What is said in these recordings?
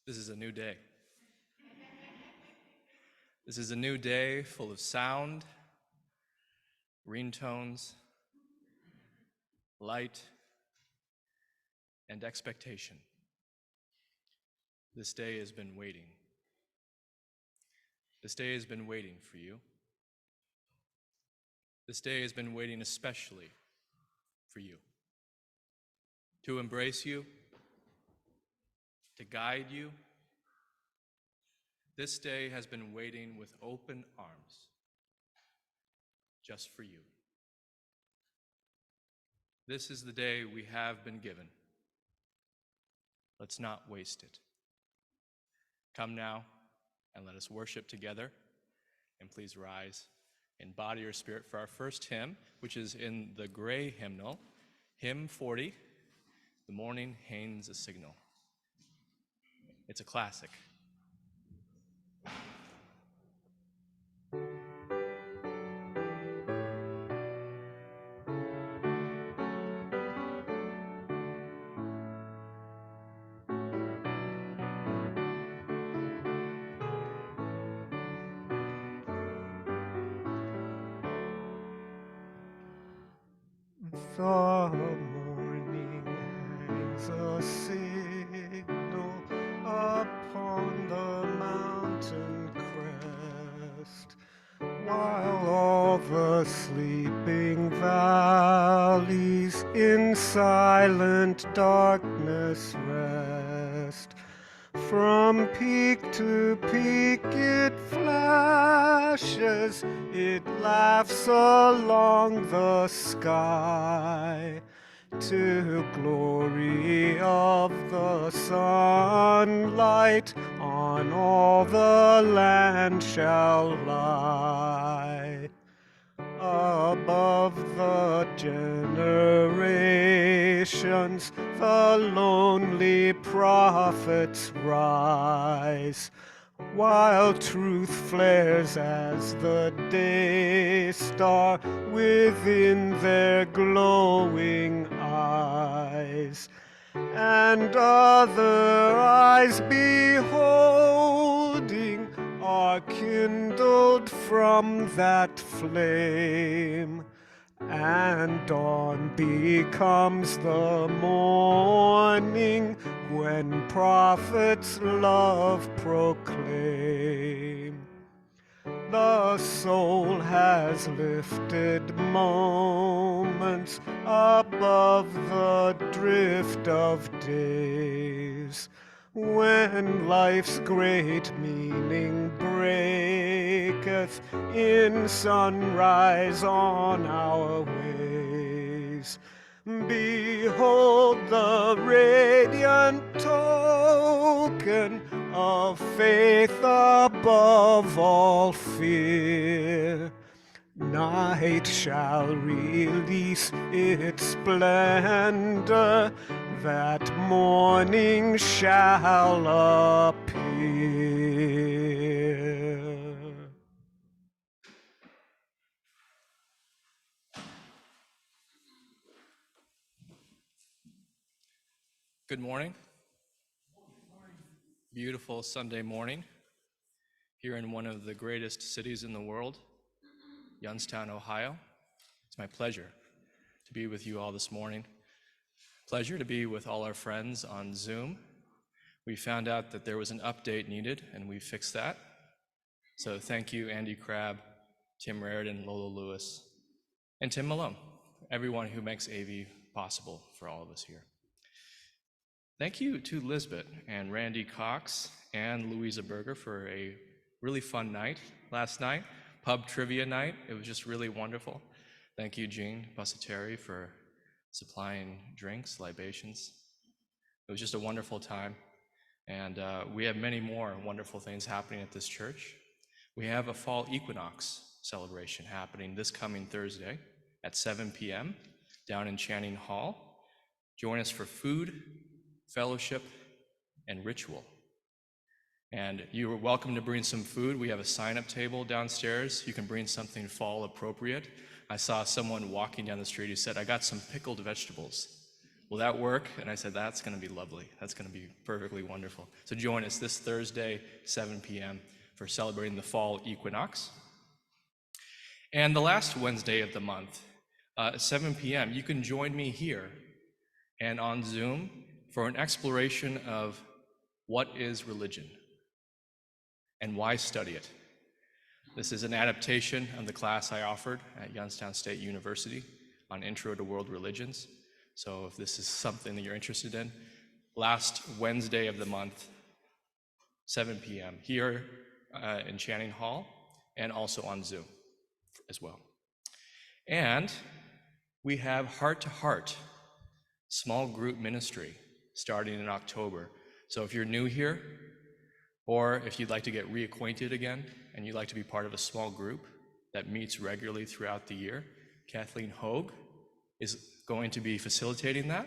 This is a new day. This is a new day full of sound, ringtones, light, and expectation. This day has been waiting. This day has been waiting for you. This day has been waiting especially for you. To embrace you, to guide you. This day has been waiting with open arms, just for you. This is the day we have been given. Let's not waste it. Come now and let us worship together. And please rise in body or spirit for our first hymn, which is in the gray hymnal, hymn 40, The Morning Hains a Signal. It's a classic. The morning hangs a signal upon the mountain crest, while all the sleeping valleys in silent darkness rest. From peak to peak it flashes, it laughs along the sky, to glory of the sunlight on all the land shall lie. Above the generations, the lonely prophets rise, while truth flares as the day star within their glowing eyes. And other eyes beholding are kindled from that flame, and dawn becomes the morning when prophets love proclaim. The soul has lifted moments above the drift of days, when life's great meaning breaketh in sunrise on our ways. Behold the radiant token of faith above all fear. Night shall release its splendor, that morning shall appear. Good morning. Beautiful Sunday morning here in one of the greatest cities in the world, Youngstown, Ohio. It's my pleasure to be with you all this morning. Pleasure to be with all our friends on Zoom. We found out that there was an update needed, and we fixed that. So thank you, Andy Crabb, Tim Raridan, Lola Lewis, and Tim Malone, everyone who makes AV possible for all of us here. Thank you to Lisbeth and Randy Cox and Louisa Berger for a really fun night last night, pub trivia night. It was just really wonderful. Thank you, Jean Bussateri, for supplying drinks, libations. It was just a wonderful time. And we have many more wonderful things happening at this church. We have a fall equinox celebration happening this coming Thursday at 7 p.m. down in Channing Hall. Join us for food, fellowship, and ritual. And you are welcome to bring some food. We have a sign-up table downstairs. You can bring something fall appropriate. I saw someone walking down the street who said, "I got some pickled vegetables." Will that work? And I said, that's going to be lovely. That's going to be perfectly wonderful. So join us this Thursday, 7 p.m. for celebrating the fall equinox. And the last Wednesday of the month, 7 p.m., you can join me here and on Zoom for an exploration of what is religion and why study it. This is an adaptation of the class I offered at Youngstown State University on Intro to World Religions. So if this is something that you're interested in, last Wednesday of the month, 7 p.m. here in Channing Hall, and also on Zoom as well. And we have Heart to Heart, small group ministry starting in October. So if you're new here, or if you'd like to get reacquainted again and you'd like to be part of a small group that meets regularly throughout the year, Kathleen Hogue is going to be facilitating that,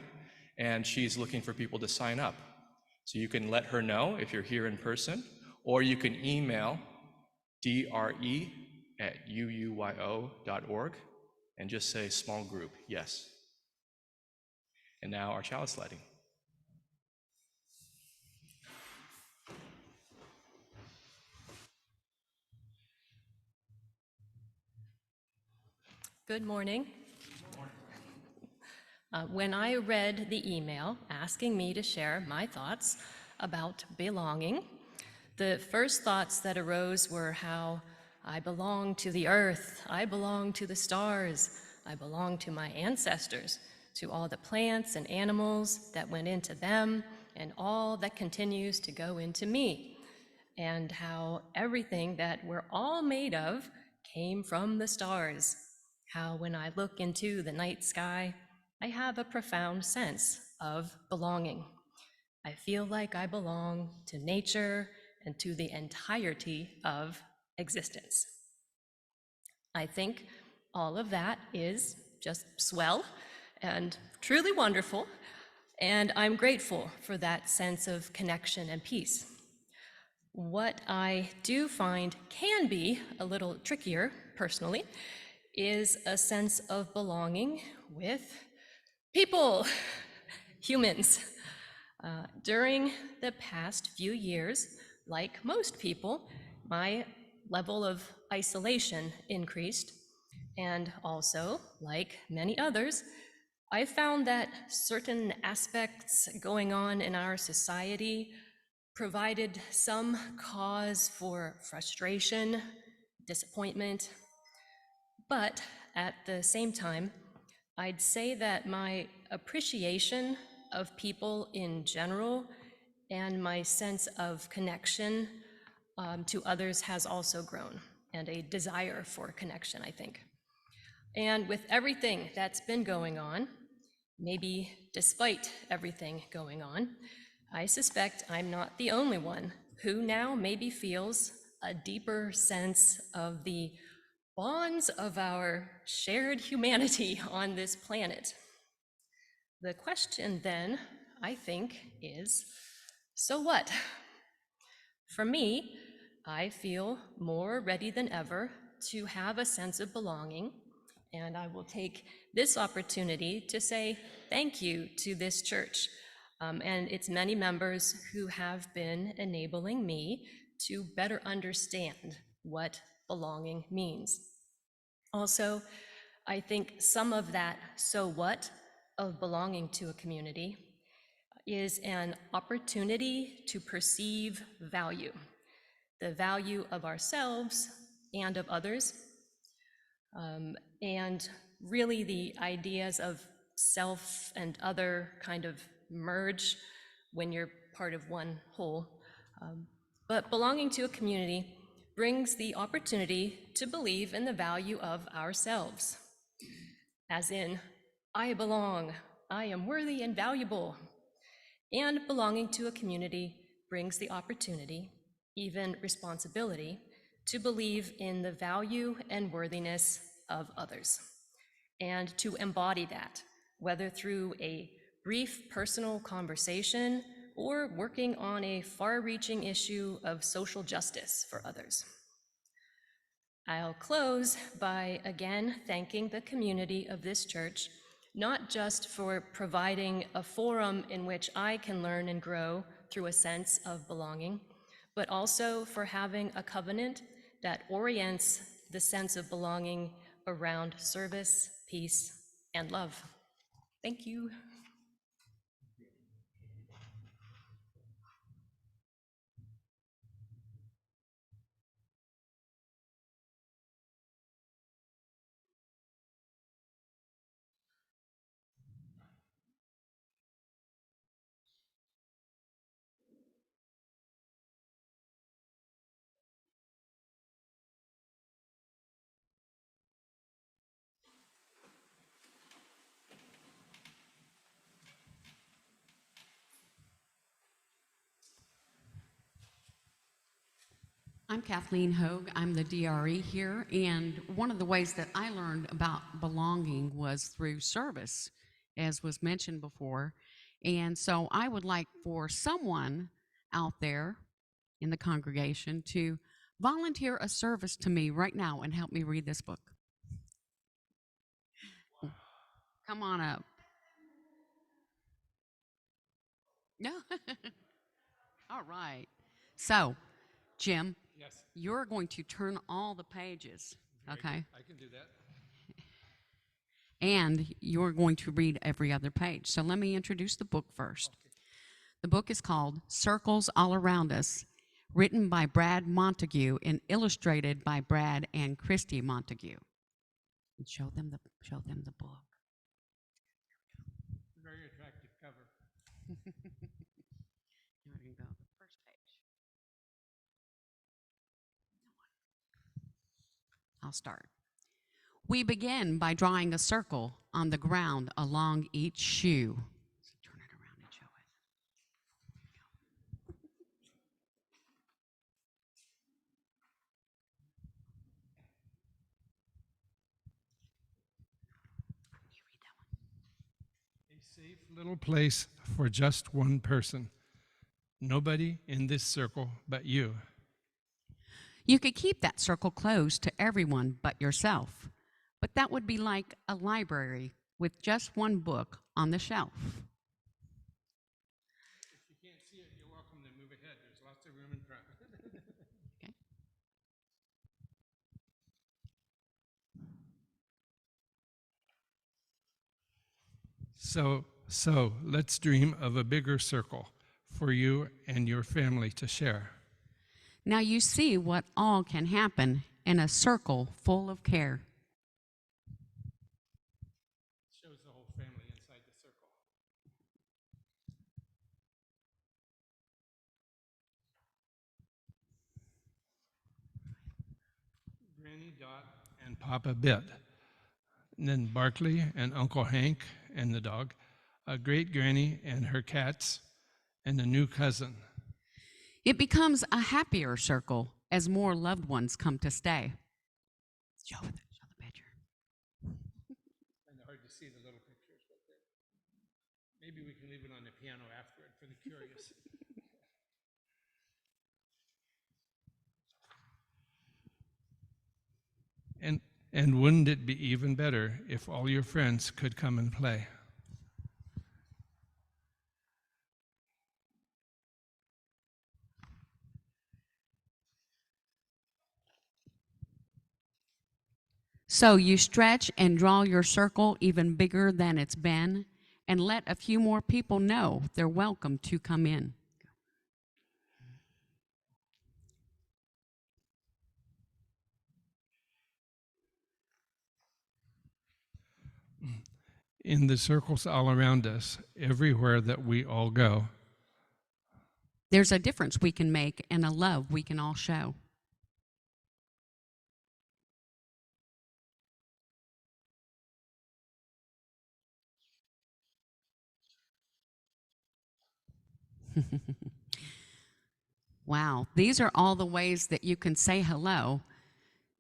and she's looking for people to sign up. So you can let her know if you're here in person, or you can email dre@uuyo.org and just say small group, yes. And now our chalice lighting. Good morning. When I read the email asking me to share my thoughts about belonging, the first thoughts that arose were how I belong to the earth, I belong to the stars, I belong to my ancestors, to all the plants and animals that went into them, and all that continues to go into me, and how everything that we're all made of came from the stars. How when I look into the night sky, I have a profound sense of belonging. I feel like I belong to nature and to the entirety of existence. I think all of that is just swell and truly wonderful, and I'm grateful for that sense of connection and peace. What I do find can be a little trickier, personally, is a sense of belonging with people, humans. During the past few years, like most people, my level of isolation increased, and also, like many others, I found that certain aspects going on in our society provided some cause for frustration, disappointment, but at the same time, I'd say that my appreciation of people in general and my sense of connection to others has also grown, and a desire for connection, I think. And with everything that's been going on, maybe despite everything going on, I suspect I'm not the only one who now maybe feels a deeper sense of the bonds of our shared humanity on this planet. The question then, I think, is, so what? For me, I feel more ready than ever to have a sense of belonging, and I will take this opportunity to say thank you to this church and its many members who have been enabling me to better understand what belonging means. Also, I think some of that so what of belonging to a community is an opportunity to perceive value, the value of ourselves and of others, and really the ideas of self and other kind of merge when you're part of one whole. But belonging to a community brings the opportunity to believe in the value of ourselves, as in, I belong, I am worthy and valuable. And belonging to a community brings the opportunity, even responsibility, to believe in the value and worthiness of others, and to embody that, whether through a brief personal conversation or working on a far-reaching issue of social justice for others. I'll close by again thanking the community of this church, not just for providing a forum in which I can learn and grow through a sense of belonging, but also for having a covenant that orients the sense of belonging around service, peace, and love. Thank you. I'm Kathleen Hogue. I'm the DRE here, and one of the ways that I learned about belonging was through service, as was mentioned before. And so I would like for someone out there in the congregation to volunteer a service to me right now and help me read this book. Come on up. No. All right. So, Jim, Yes. you're going to turn all the pages, okay? I can do that. And you're going to read every other page. So let me introduce the book first. Okay. The book is called Circles All Around Us, written by Brad Montague and illustrated by Brad and Christy Montague. And show them the book. Very attractive cover. There you go. First page. I'll start. We begin by drawing a circle on the ground along each shoe. So turn it around and show it. You read that one. A safe little place for just one person. Nobody in this circle but you. You could keep that circle closed to everyone but yourself, but that would be like a library with just one book on the shelf. If you can't see it, you're welcome to move ahead. There's lots of room in front. Okay. So let's dream of a bigger circle for you and your family to share. Now you see what all can happen in a circle full of care. Shows the whole family inside the circle. Granny Dot and Papa Bit. And then Barkley and Uncle Hank and the dog. A great granny and her cats, and a new cousin. It becomes a happier circle as more loved ones come to stay. Show the picture. Kind of hard to see the little pictures, but maybe we can leave it on the piano afterward for the curious. And wouldn't it be even better if all your friends could come and play? So you stretch and draw your circle even bigger than it's been, and let a few more people know they're welcome to come in. In the circles all around us, everywhere that we all go, There's a difference we can make and a love we can all show. Wow, these are all the ways that you can say hello.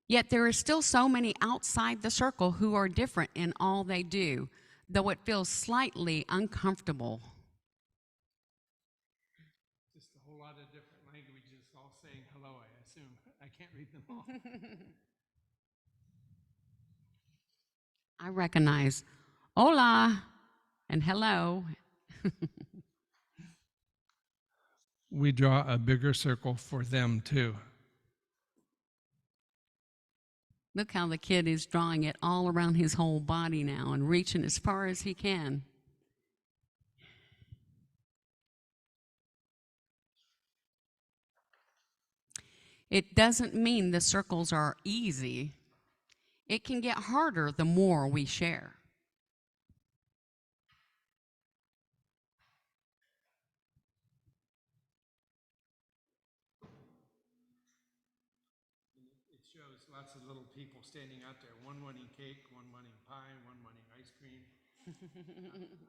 Yet there are still so many outside the circle who are different in all they do, though it feels slightly uncomfortable. just a whole lot of different languages all saying hello, I assume. I can't read them all. I recognize Hola and hello. We draw a bigger circle for them too. Look how the kid is drawing it all around his whole body now and reaching as far as he can. It doesn't mean the circles are easy. It can get harder the more we share. It shows lots of little people standing out there, one wanting cake, one wanting pie, one wanting ice cream.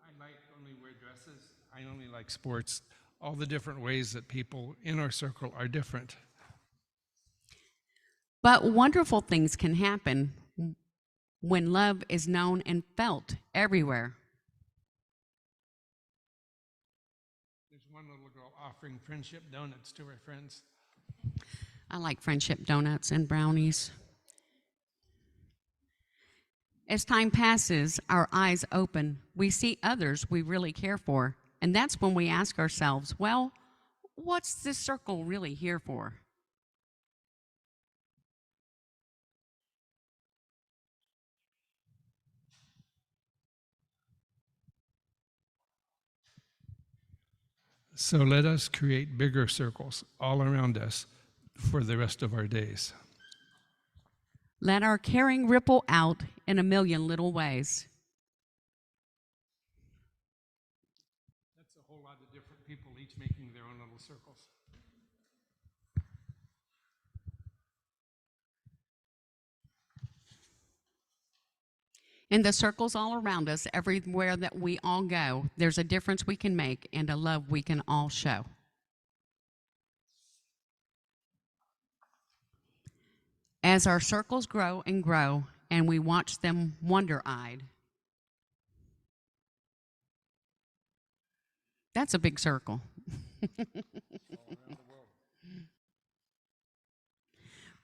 I like only wear dresses. I only like sports. All the different ways that people in our circle are different. But wonderful things can happen when love is known and felt everywhere. There's one little girl offering friendship donuts to her friends. I like friendship donuts and brownies. As time passes, our eyes open. We see others we really care for. And that's when we ask ourselves, well, what's this circle really here for? So let us create bigger circles all around us for the rest of our days. Let our caring ripple out in a million little ways. That's a whole lot of different people, each making their own little circles. In the circles all around us, everywhere that we all go, there's a difference we can make and a love we can all show. As our circles grow and we watch them wonder-eyed, that's a big circle.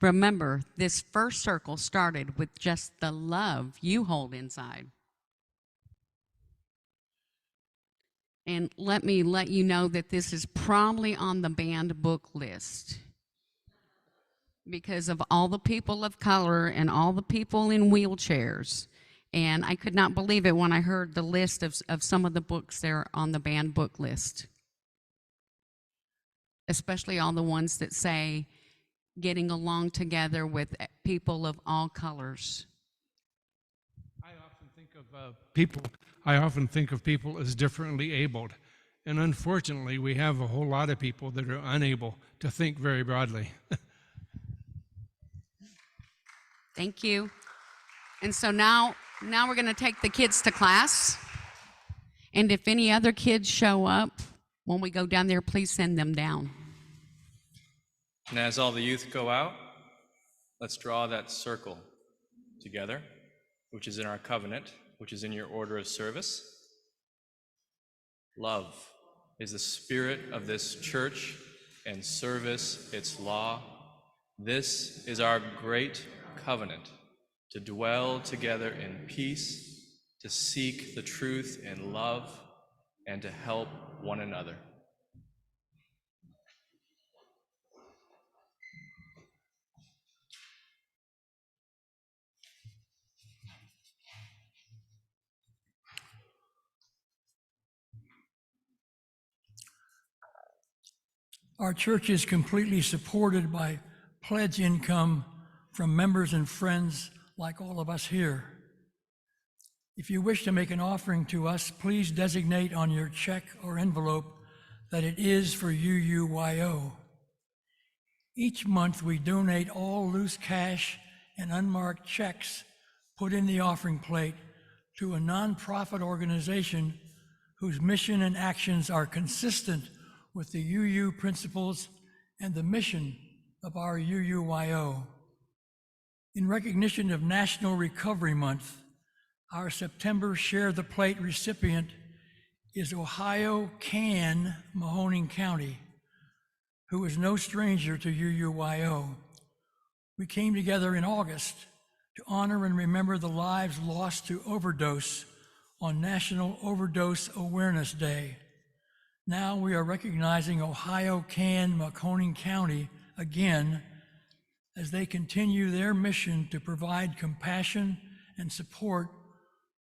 Remember, this first circle started with just the love you hold inside. And let me let you know that this is probably on the banned book list because of all the people of color and all the people in wheelchairs. And I could not believe it when I heard the list of some of the books there on the banned book list, especially all the ones that say getting along together with people of all colors. I often think of people as differently abled. And unfortunately, we have a whole lot of people that are unable to think very broadly. Thank you. And so now we're going to take the kids to class. And if any other kids show up when we go down there, please send them down. And as all the youth go out, let's draw that circle together, which is in our covenant, which is in your order of service. Love is the spirit of this church, and service its law. This is our great covenant, to dwell together in peace, to seek the truth in love, and to help one another. Our church is completely supported by pledge income from members and friends like all of us here. If you wish to make an offering to us, please designate on your check or envelope that it is for UUYO. Each month we donate all loose cash and unmarked checks put in the offering plate to a nonprofit organization whose mission and actions are consistent with the UU principles and the mission of our UUYO. In recognition of National Recovery Month, our September Share the Plate recipient is Ohio Can Mahoning County, who is no stranger to UUYO. We came together in August to honor and remember the lives lost to overdose on National Overdose Awareness Day. Now we are recognizing Ohio can Mahoning County again as they continue their mission to provide compassion and support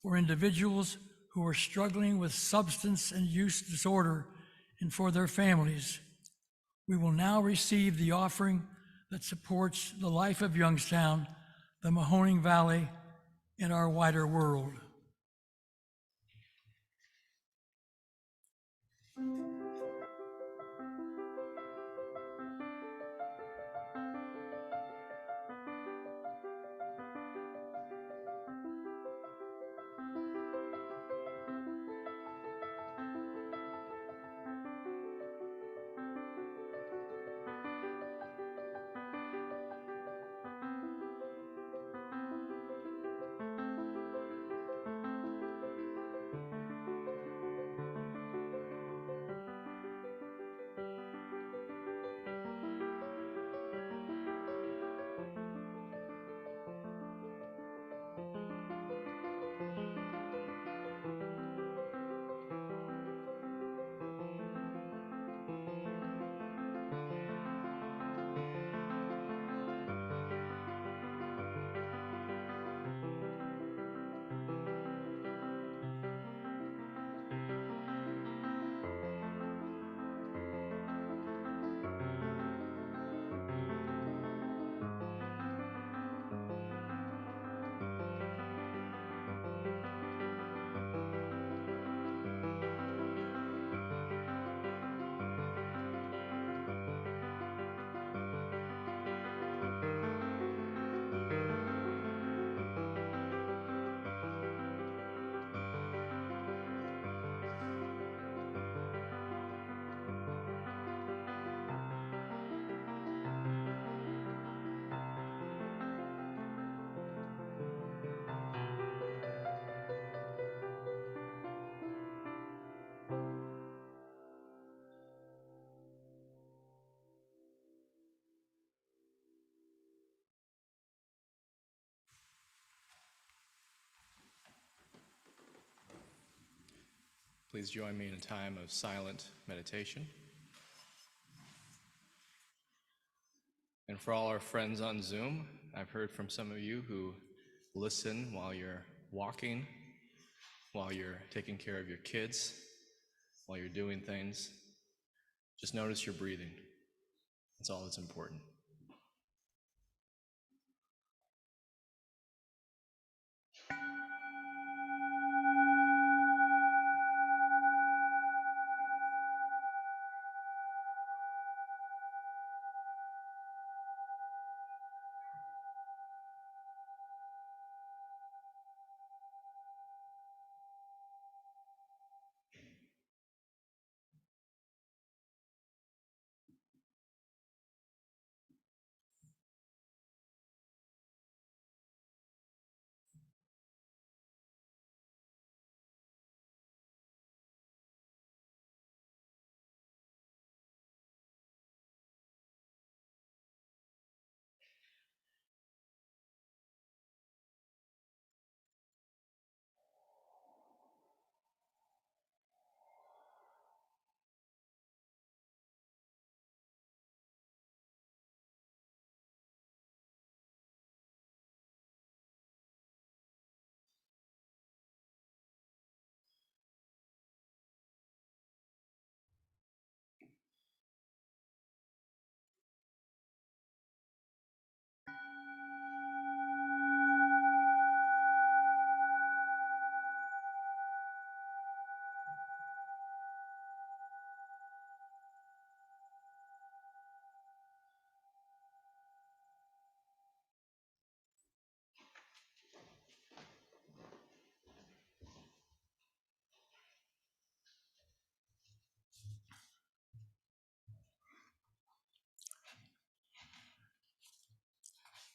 for individuals who are struggling with substance and use disorder and for their families. We will now receive the offering that supports the life of Youngstown, the Mahoning Valley, and our wider world. Please join me in a time of silent meditation. And for all our friends on Zoom, I've heard from some of you who listen while you're walking, while you're taking care of your kids, while you're doing things. Just notice your breathing. That's all that's important.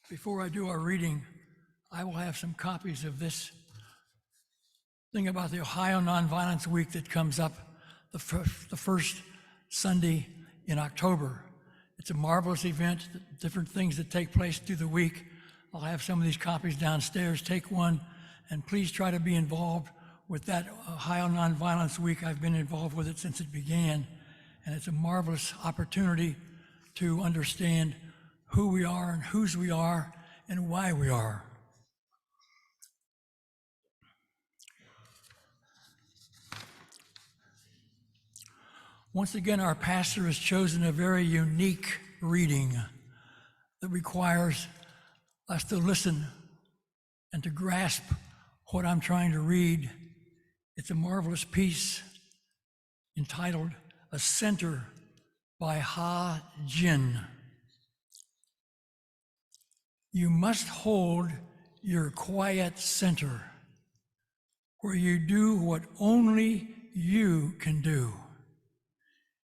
Before I do our reading, I will have some copies of this thing about the Ohio Nonviolence Week that comes up the first Sunday in October. It's a marvelous event, different things that take place through the week. I'll have some of these copies downstairs. Take one, and please try to be involved with that Ohio Nonviolence Week. I've been involved with it since it began, and it's a marvelous opportunity to understand who we are and whose we are and why we are. Once again, our pastor has chosen a very unique reading that requires us to listen and to grasp what I'm trying to read. It's a marvelous piece entitled A Center by Ha Jin. You must hold your quiet center where you do what only you can do.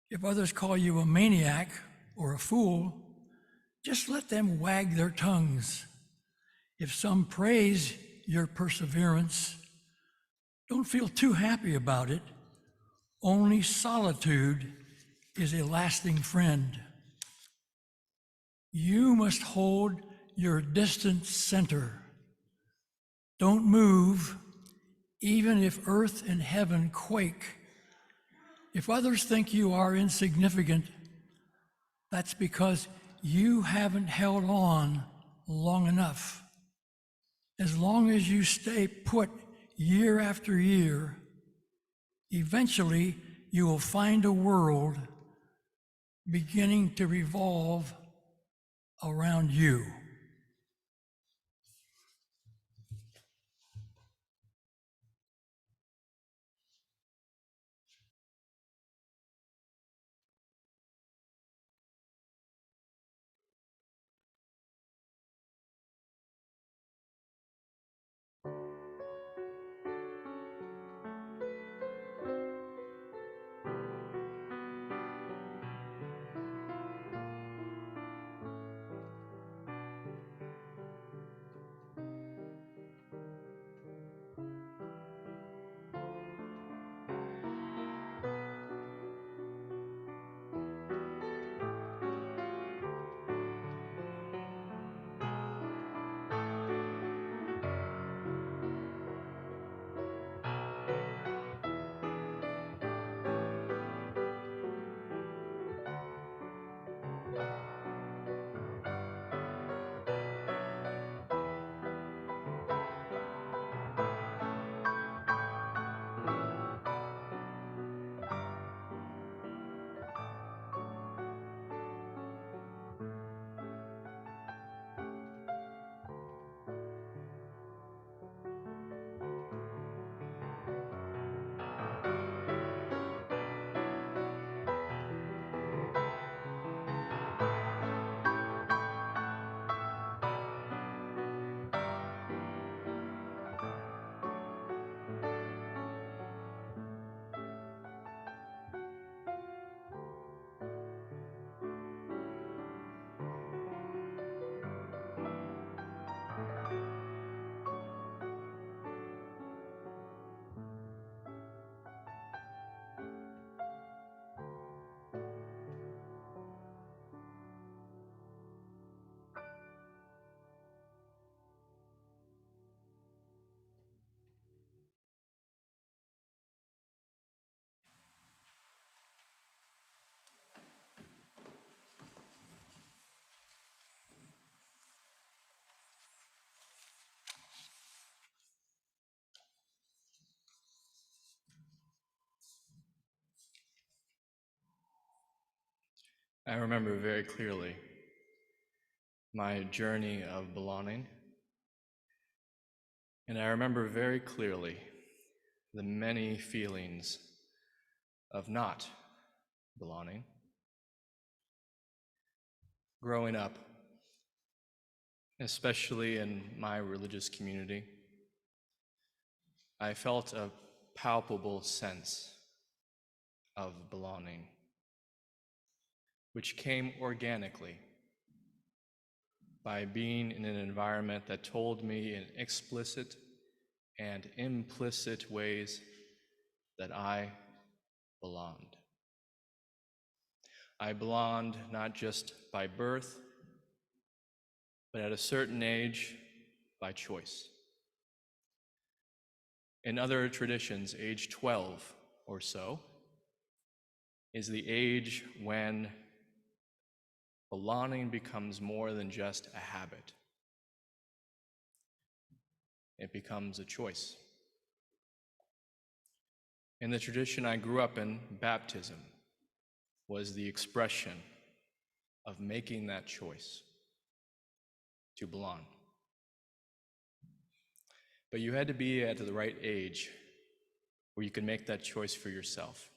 If others call you a maniac or a fool, just let them wag their tongues. If some praise your perseverance, don't feel too happy about it. Only solitude is a lasting friend. You must hold your distant center. Don't move, even if earth and heaven quake. If others think you are insignificant, that's because you haven't held on long enough. As long as you stay put year after year, eventually you will find a world beginning to revolve around you. I remember very clearly my journey of belonging, and I remember very clearly the many feelings of not belonging. Growing up, especially in my religious community, I felt a palpable sense of belonging, which came organically by being in an environment that told me in explicit and implicit ways that I belonged. I belonged not just by birth, but at a certain age, by choice. In other traditions, age 12 or so is the age when belonging becomes more than just a habit. It becomes a choice. In the tradition I grew up in, baptism was the expression of making that choice to belong. But you had to be at the right age where you could make that choice for yourself.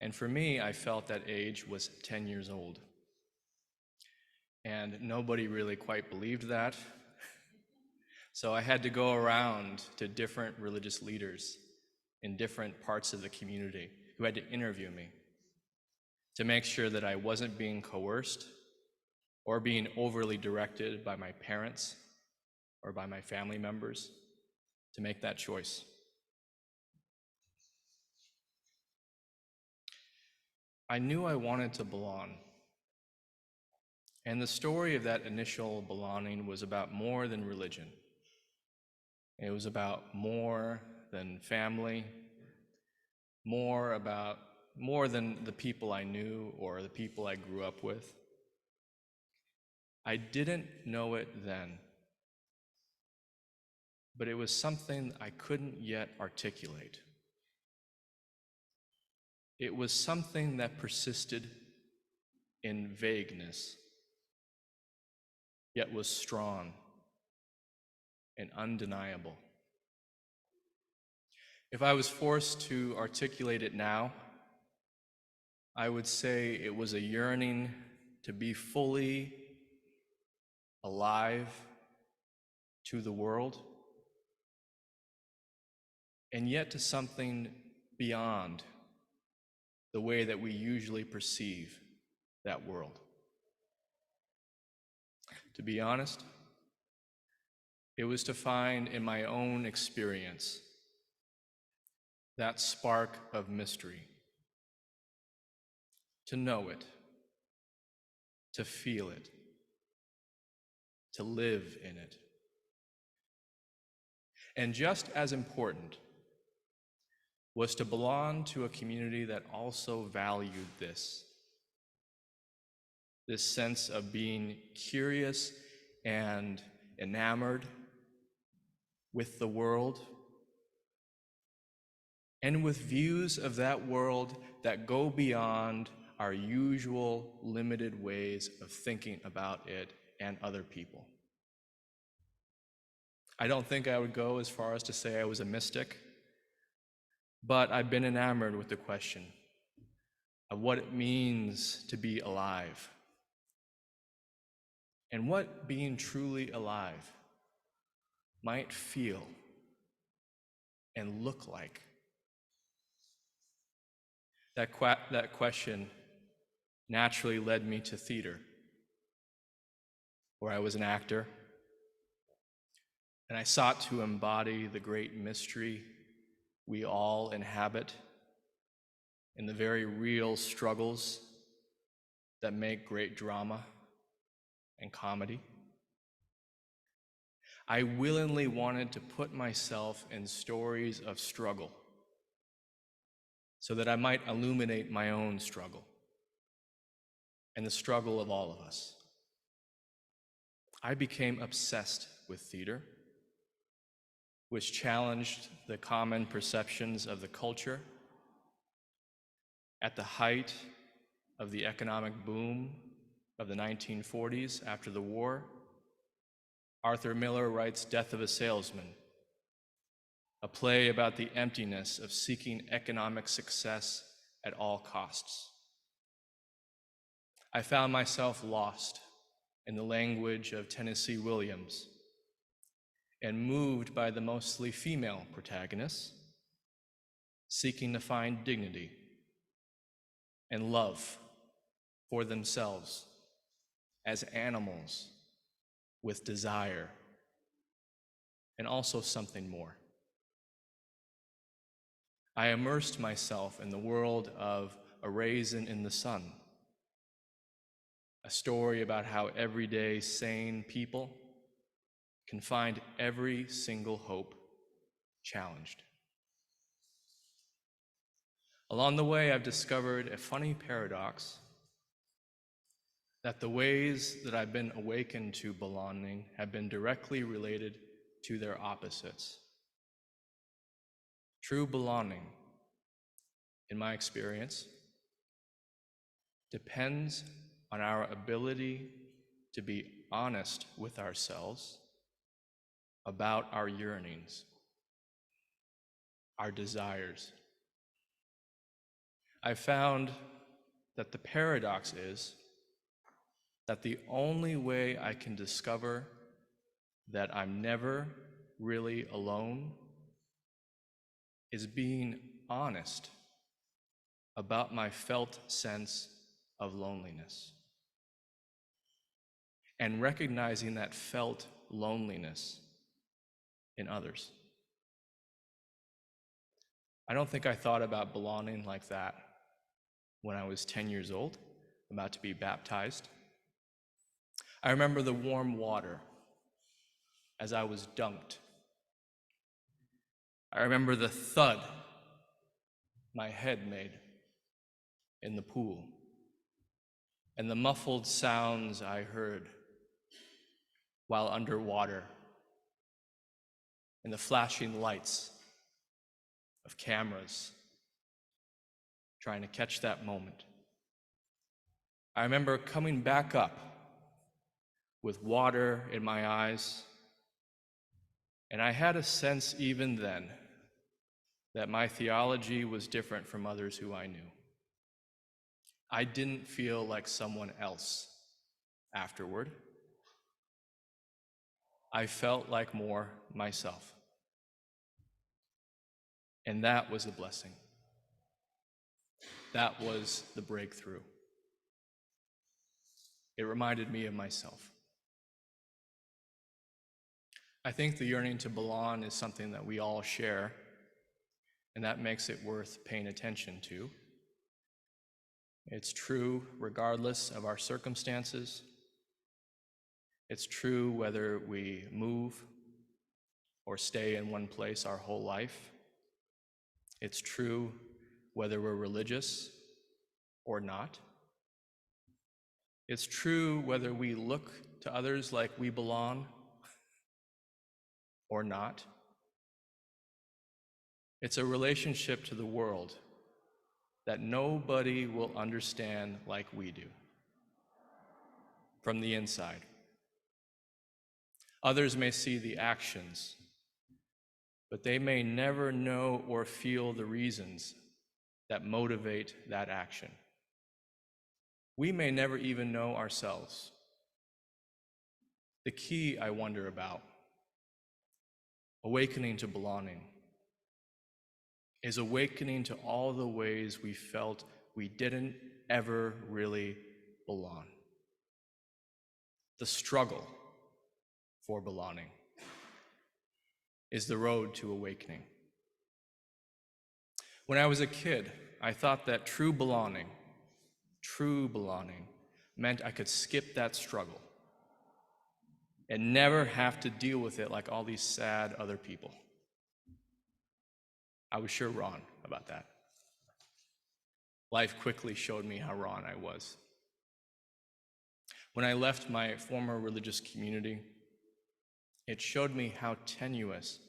And for me, I felt that age was 10 years old. And nobody really quite believed that. So I had to go around to different religious leaders in different parts of the community who had to interview me to make sure that I wasn't being coerced or being overly directed by my parents or by my family members to make that choice. I knew I wanted to belong. And the story of that initial belonging was about more than religion. It was about more than family, more than the people I knew or the people I grew up with. I didn't know it then, but it was something I couldn't yet articulate. It was something that persisted in vagueness, yet was strong and undeniable. If I was forced to articulate it now, I would say it was a yearning to be fully alive to the world, and yet to something beyond the way that we usually perceive that world. To be honest, it was to find in my own experience that spark of mystery, to know it, to feel it, to live in it. And just as important was to belong to a community that also valued this sense of being curious and enamored with the world, and with views of that world that go beyond our usual limited ways of thinking about it and other people. I don't think I would go as far as to say I was a mystic, but I've been enamored with the question of what it means to be alive, and what being truly alive might feel and look like. That question naturally led me to theater, where I was an actor, and I sought to embody the great mystery we all inhabit in the very real struggles that make great drama and comedy. I willingly wanted to put myself in stories of struggle so that I might illuminate my own struggle and the struggle of all of us. I became obsessed with theater, which challenged the common perceptions of the culture. At the height of the economic boom of the 1940s after the war, Arthur Miller writes Death of a Salesman, a play about the emptiness of seeking economic success at all costs. I found myself lost in the language of Tennessee Williams and moved by the mostly female protagonists, seeking to find dignity and love for themselves as animals with desire and also something more. I immersed myself in the world of A Raisin in the Sun, a story about how everyday sane people can find every single hope challenged. Along the way, I've discovered a funny paradox that the ways that I've been awakened to belonging have been directly related to their opposites. True belonging, in my experience, depends on our ability to be honest with ourselves about our yearnings, our desires. I found that the paradox is that the only way I can discover that I'm never really alone is being honest about my felt sense of loneliness and recognizing that felt loneliness in others. I don't think I thought about belonging like that when I was 10 years old, about to be baptized. I remember the warm water as I was dunked. I remember the thud my head made in the pool and the muffled sounds I heard while underwater and the flashing lights of cameras trying to catch that moment. I remember coming back up with water in my eyes, and I had a sense even then that my theology was different from others who I knew. I didn't feel like someone else afterward. I felt like more myself. And that was a blessing. That was the breakthrough. It reminded me of myself. I think the yearning to belong is something that we all share, and that makes it worth paying attention to. It's true regardless of our circumstances. It's true whether we move or stay in one place our whole life. It's true whether we're religious or not. It's true whether we look to others like we belong or not. It's a relationship to the world that nobody will understand like we do from the inside. Others may see the actions, but they may never know or feel the reasons that motivate that action. We may never even know ourselves. The key, I wonder about, awakening to belonging, is awakening to all the ways we felt we didn't ever really belong. The struggle for belonging is the road to awakening. When I was a kid, I thought that true belonging meant I could skip that struggle and never have to deal with it like all these sad other people. I was sure wrong about that. Life quickly showed me how wrong I was. When I left my former religious community, it showed me how tenuous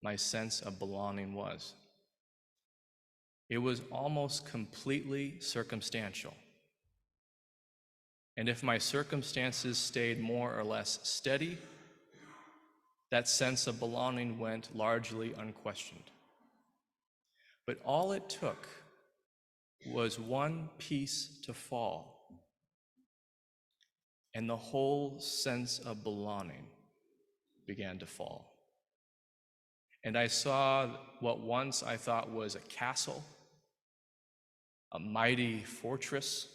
my sense of belonging was. It was almost completely circumstantial. And if my circumstances stayed more or less steady, that sense of belonging went largely unquestioned. But all it took was one piece to fall, and the whole sense of belonging began to fall. And I saw what once I thought was a castle, a mighty fortress,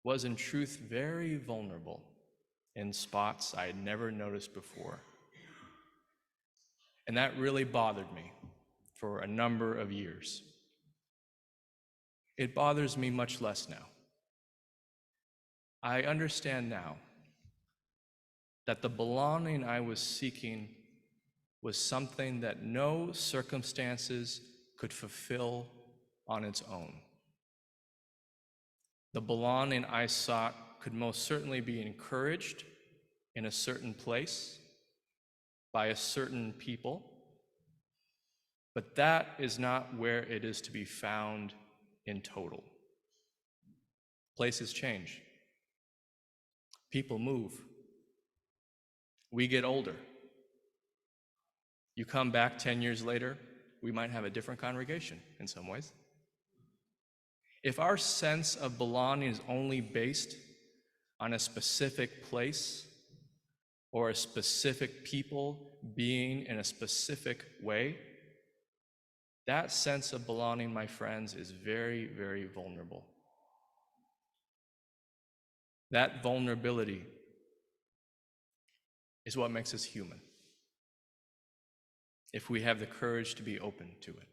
was in truth very vulnerable in spots I had never noticed before. And that really bothered me for a number of years. It bothers me much less now. I understand now that the belonging I was seeking was something that no circumstances could fulfill on its own. The belonging I sought could most certainly be encouraged in a certain place by a certain people, but that is not where it is to be found in total. Places change. People move. We get older. You come back 10 years later, we might have a different congregation in some ways. If our sense of belonging is only based on a specific place or a specific people being in a specific way, that sense of belonging, my friends, is very, very vulnerable. That vulnerability is what makes us human, if we have the courage to be open to it.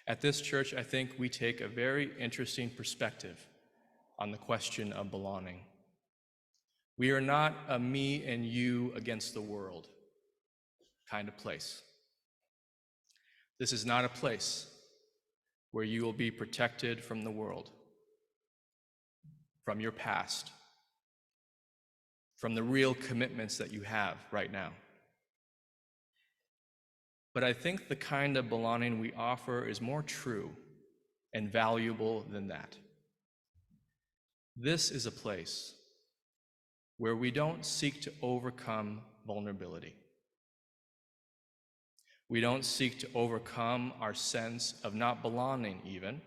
At this church, I think we take a very interesting perspective on the question of belonging. We are not a me and you against the world kind of place. This is not a place where you will be protected from the world, from your past, from the real commitments that you have right now. But I think the kind of belonging we offer is more true and valuable than that. This is a place where we don't seek to overcome vulnerability. We don't seek to overcome our sense of not belonging even.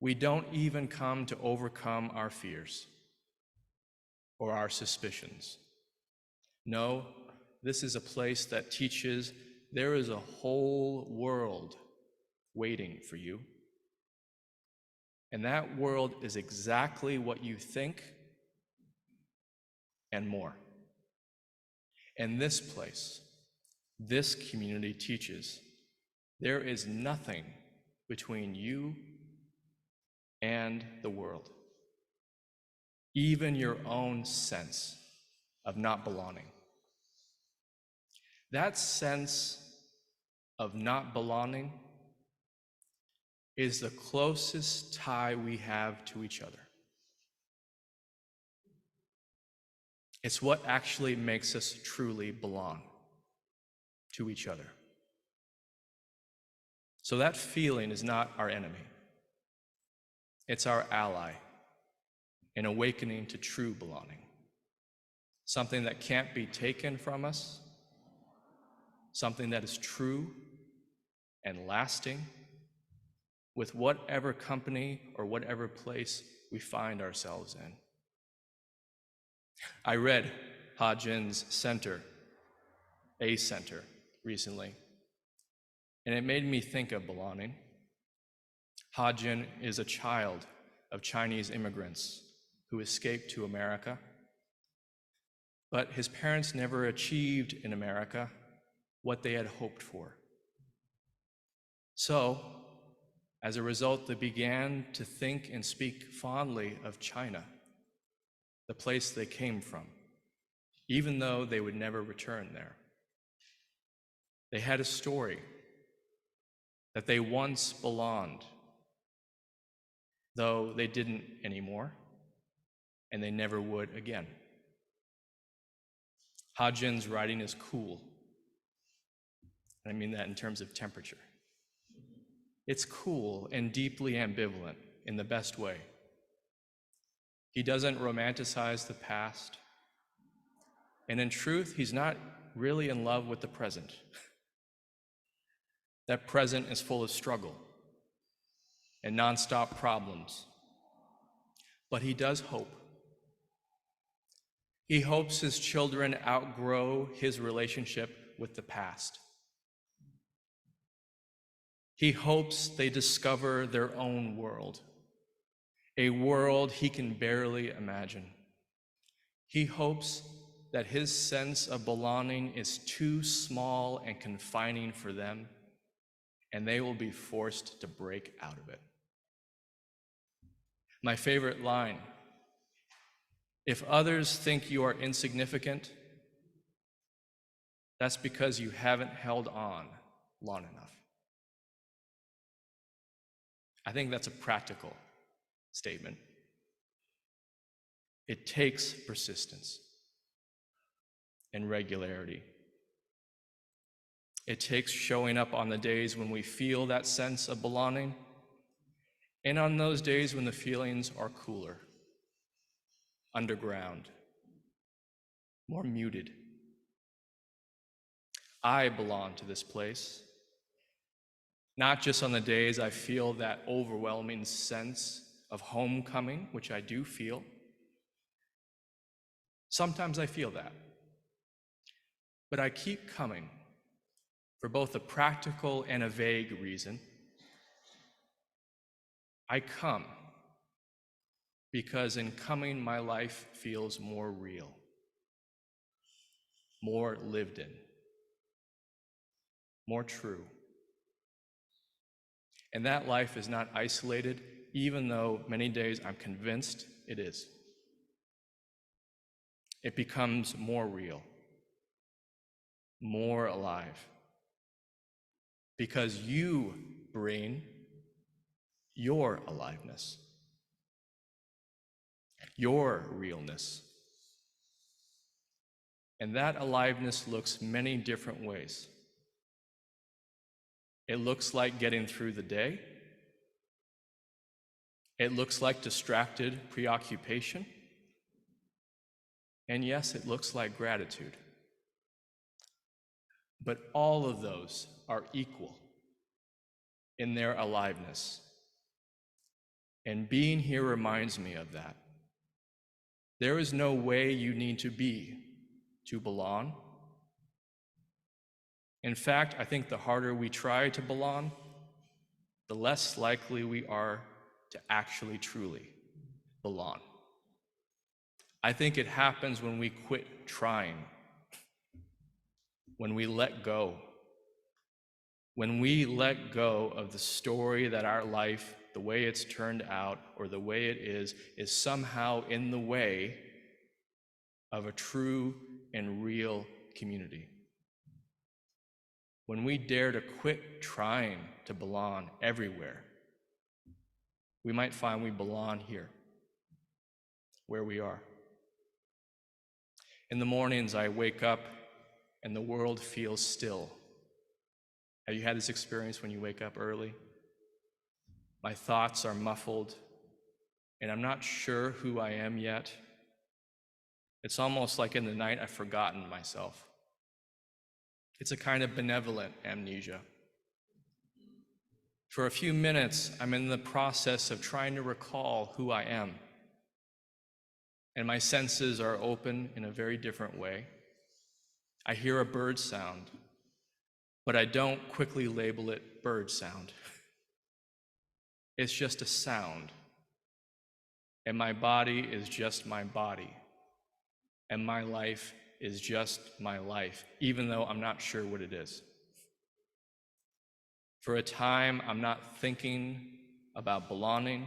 We don't even come to overcome our fears or our suspicions. No, this is a place that teaches there is a whole world waiting for you. And that world is exactly what you think and more. And this place, this community teaches there is nothing between you and the world, even your own sense of not belonging. That sense of not belonging is the closest tie we have to each other. It's what actually makes us truly belong to each other. So that feeling is not our enemy. It's our ally in awakening to true belonging, something that can't be taken from us, something that is true and lasting with whatever company or whatever place we find ourselves in. I read Ha Jin's Center, A Center, recently, and it made me think of belonging. Ha Jin is a child of Chinese immigrants who escaped to America, but his parents never achieved in America what they had hoped for. So, as a result, they began to think and speak fondly of China, the place they came from, even though they would never return there. They had a story that they once belonged, though they didn't anymore, and they never would again. Ha Jin's writing is cool. I mean that in terms of temperature. It's cool and deeply ambivalent in the best way. He doesn't romanticize the past, and in truth, he's not really in love with the present. That present is full of struggle and nonstop problems, but he does hope. He hopes his children outgrow his relationship with the past. He hopes they discover their own world, a world he can barely imagine. He hopes that his sense of belonging is too small and confining for them, and they will be forced to break out of it. My favorite line: if others think you are insignificant, that's because you haven't held on long enough. I think that's a practical statement. It takes persistence and regularity. It takes showing up on the days when we feel that sense of belonging, and on those days when the feelings are cooler, underground, more muted. I belong to this place, not just on the days I feel that overwhelming sense of homecoming, which I do feel. Sometimes I feel that. But I keep coming for both a practical and a vague reason. I come because in coming, my life feels more real, more lived in, more true. And that life is not isolated, even though many days I'm convinced it is. It becomes more real, more alive. Because you bring your aliveness, your realness. And that aliveness looks many different ways. It looks like getting through the day. It looks like distracted preoccupation. And yes, it looks like gratitude. But all of those are equal in their aliveness. And being here reminds me of that. There is no way you need to be to belong. In fact, I think the harder we try to belong, the less likely we are to actually truly belong. I think it happens when we quit trying, when we let go, when we let go of the story that our life, the way it's turned out, or the way it is somehow in the way of a true and real community. When we dare to quit trying to belong everywhere, we might find we belong here, where we are. In the mornings, I wake up and the world feels still. Have you had this experience when you wake up early? My thoughts are muffled, and I'm not sure who I am yet. It's almost like in the night I've forgotten myself. It's a kind of benevolent amnesia. For a few minutes, I'm in the process of trying to recall who I am. And my senses are open in a very different way. I hear a bird sound, but I don't quickly label it bird sound. It's just a sound. And my body is just my body. And my life is just my life, even though I'm not sure what it is. For a time, I'm not thinking about belonging.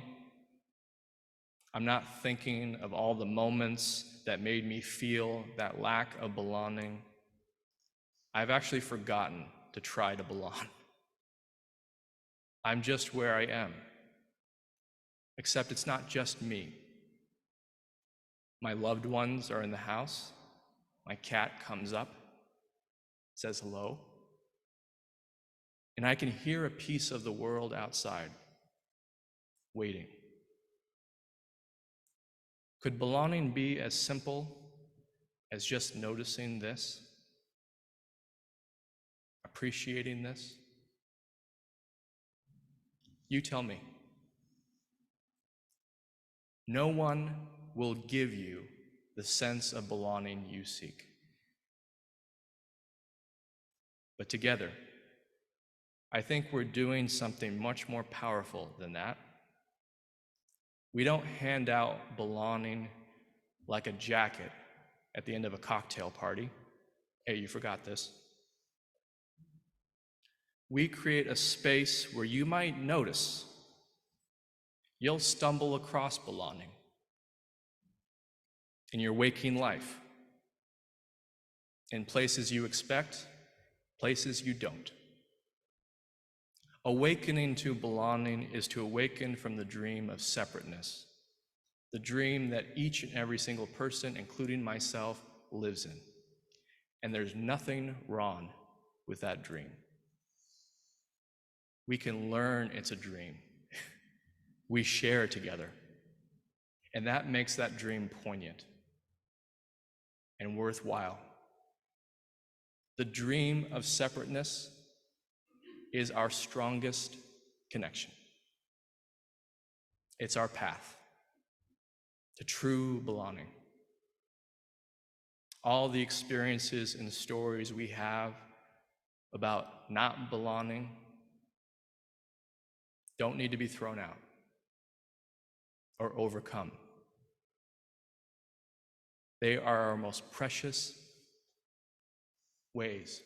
I'm not thinking of all the moments that made me feel that lack of belonging. I've actually forgotten to try to belong. I'm just where I am, except it's not just me. My loved ones are in the house. My cat comes up, says hello, and I can hear a piece of the world outside, waiting. Could belonging be as simple as just noticing this, appreciating this? You tell me. No one will give you the sense of belonging you seek. But together, I think we're doing something much more powerful than that. We don't hand out belonging like a jacket at the end of a cocktail party. Hey, you forgot this. We create a space where you might notice you'll stumble across belonging in your waking life, in places you expect, places you don't. Awakening to belonging is to awaken from the dream of separateness, the dream that each and every single person, including myself, lives in. And there's nothing wrong with that dream. We can learn it's a dream. We share together. And that makes that dream poignant and worthwhile. The dream of separateness is our strongest connection. It's our path to true belonging. All the experiences and stories we have about not belonging don't need to be thrown out or overcome. They are our most precious ways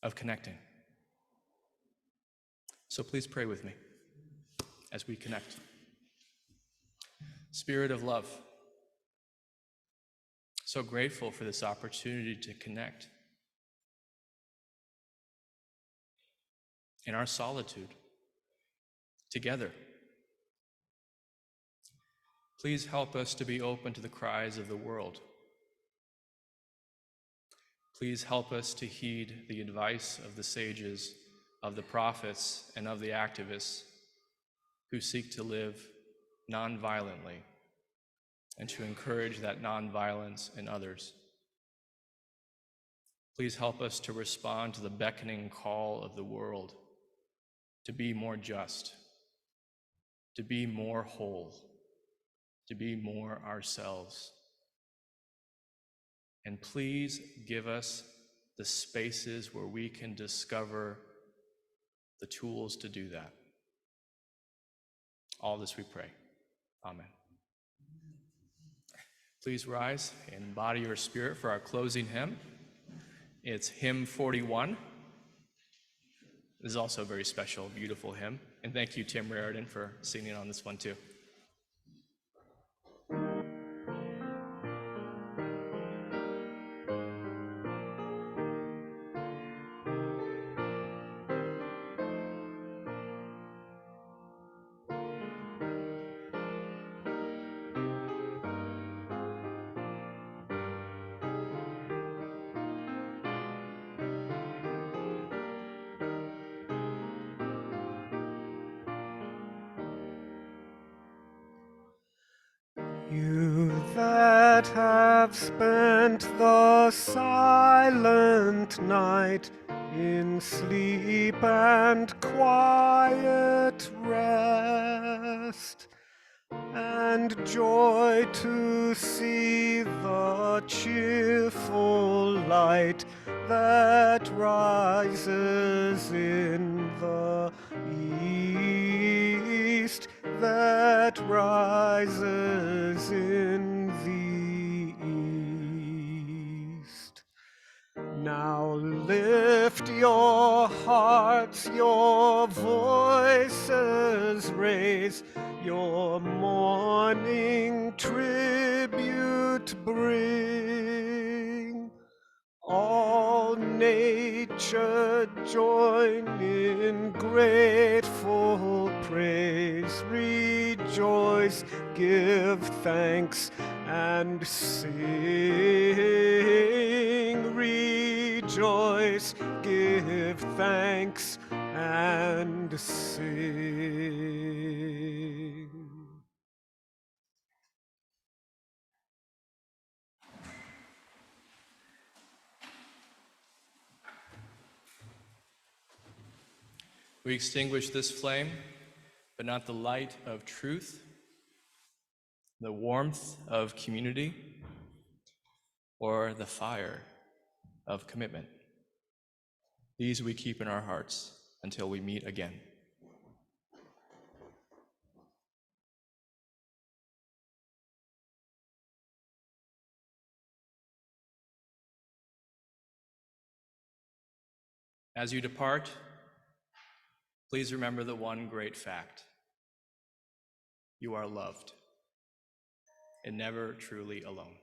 of connecting. So please pray with me as we connect. Spirit of love, so grateful for this opportunity to connect in our solitude together. Please help us to be open to the cries of the world. Please help us to heed the advice of the sages, of the prophets, and of the activists who seek to live nonviolently and to encourage that nonviolence in others. Please help us to respond to the beckoning call of the world to be more just, to be more whole, to be more ourselves. And please give us the spaces where we can discover the tools to do that. All this we pray. Amen. Please rise in body or spirit for our closing hymn. It's hymn 41. This is also a very special, beautiful hymn. And thank you, Tim Raridan, for singing on this one too. You that have spent the silent night in sleep and quiet rest, and joy to see the cheerful light that rises in the east, that rises in the east. Now lift your hearts, your voices raise, your morning tribute bring. All nature join in grateful praise. Rejoice, give thanks, and sing. Rejoice, give thanks, and sing. We extinguish this flame, but not the light of truth, the warmth of community, or the fire of commitment. These we keep in our hearts until we meet again. As you depart, please remember the one great fact: you are loved and never truly alone.